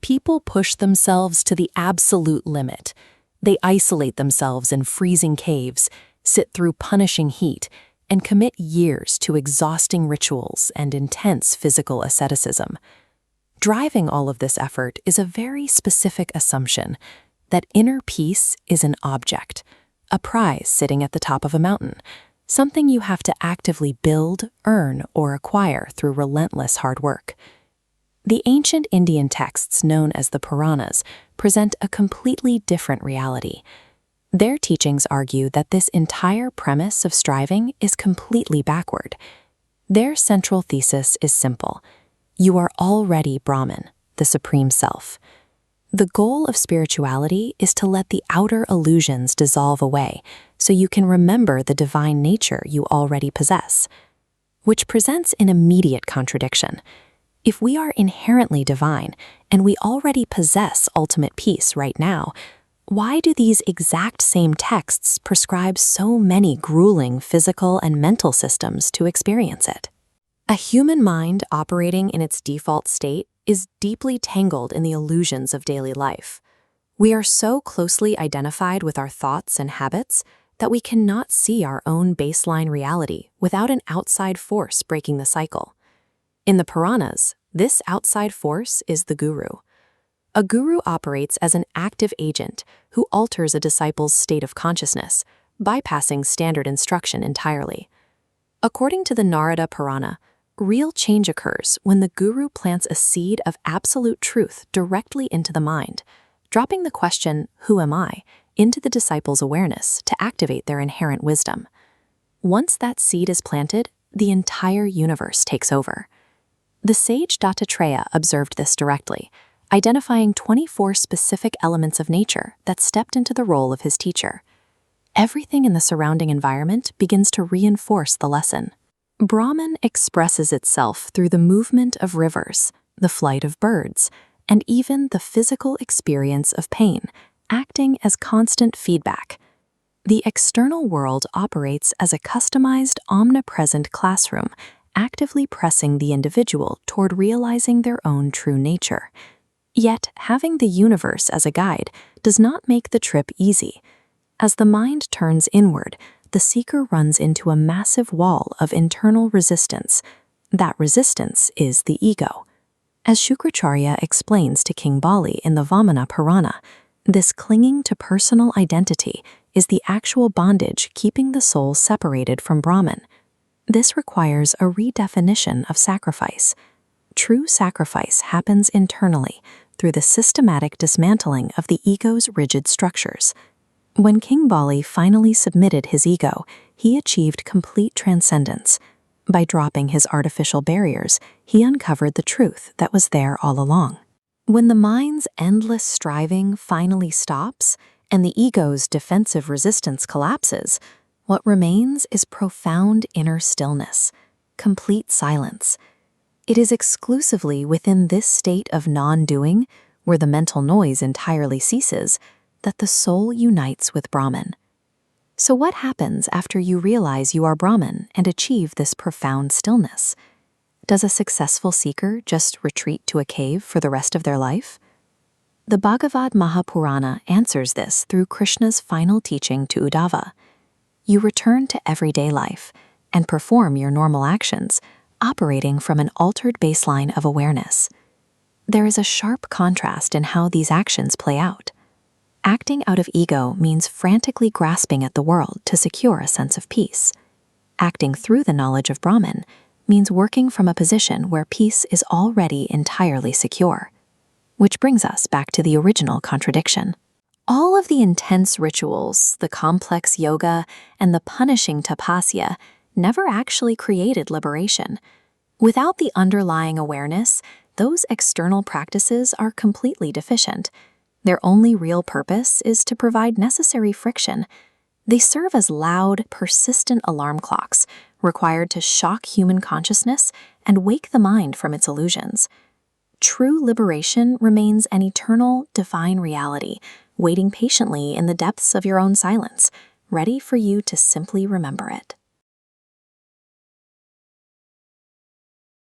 People push themselves to the absolute limit. They isolate themselves in freezing caves, sit through punishing heat, and commit years to exhausting rituals and intense physical asceticism. Driving all of this effort is a very specific assumption that inner peace is an object, a prize sitting at the top of a mountain, something you have to actively build, earn, or acquire through relentless hard work. The ancient Indian texts known as the Puranas present a completely different reality. Their teachings argue that this entire premise of striving is completely backward. Their central thesis is simple: you are already Brahman, the Supreme Self. The goal of spirituality is to let the outer illusions dissolve away so you can remember the divine nature you already possess, which presents an immediate contradiction. If we are inherently divine and we already possess ultimate peace right now, why do these exact same texts prescribe so many grueling physical and mental systems to experience it? A human mind operating in its default state is deeply tangled in the illusions of daily life. We are so closely identified with our thoughts and habits that we cannot see our own baseline reality without an outside force breaking the cycle. In the Puranas, this outside force is the guru. A guru operates as an active agent who alters a disciple's state of consciousness, bypassing standard instruction entirely. According to the Narada Purana, real change occurs when the guru plants a seed of absolute truth directly into the mind, dropping the question, "Who am I?" into the disciple's awareness to activate their inherent wisdom. Once that seed is planted, the entire universe takes over. The Sage Dattatreya observed this directly, identifying 24 specific elements of nature that stepped into the role of his teacher. Everything in the surrounding environment begins to reinforce the lesson. Brahman expresses itself through the movement of rivers, the flight of birds, and even the physical experience of pain, acting as constant feedback. The external world operates as a customized, omnipresent classroom, actively pressing the individual toward realizing their own true nature. Yet, having the universe as a guide does not make the trip easy. As the mind turns inward, the seeker runs into a massive wall of internal resistance. That resistance is the ego. As Shukracharya explains to King Bali in the Vamana Purana, this clinging to personal identity is the actual bondage keeping the soul separated from Brahman. This requires a redefinition of sacrifice. True sacrifice happens internally through the systematic dismantling of the ego's rigid structures. When King Bali finally submitted his ego, he achieved complete transcendence. By dropping his artificial barriers, he uncovered the truth that was there all along. When the mind's endless striving finally stops and the ego's defensive resistance collapses, what remains is profound inner stillness, complete silence. It is exclusively within this state of non-doing, where the mental noise entirely ceases, that the soul unites with Brahman. So what happens after you realize you are Brahman and achieve this profound stillness? Does a successful seeker just retreat to a cave for the rest of their life? The Bhagavat Purana answers this through Krishna's final teaching to Uddhava. You return to everyday life and perform your normal actions, operating from an altered baseline of awareness. There is a sharp contrast in how these actions play out. Acting out of ego means frantically grasping at the world to secure a sense of peace. Acting through the knowledge of Brahman means working from a position where peace is already entirely secure. Which brings us back to the original contradiction. All of the intense rituals, the complex yoga, and the punishing tapasya never actually created liberation. Without the underlying awareness, those external practices are completely deficient. Their only real purpose is to provide necessary friction. They serve as loud, persistent alarm clocks, required to shock human consciousness and wake the mind from its illusions. True liberation remains an eternal, divine reality, waiting patiently in the depths of your own silence, ready for you to simply remember it.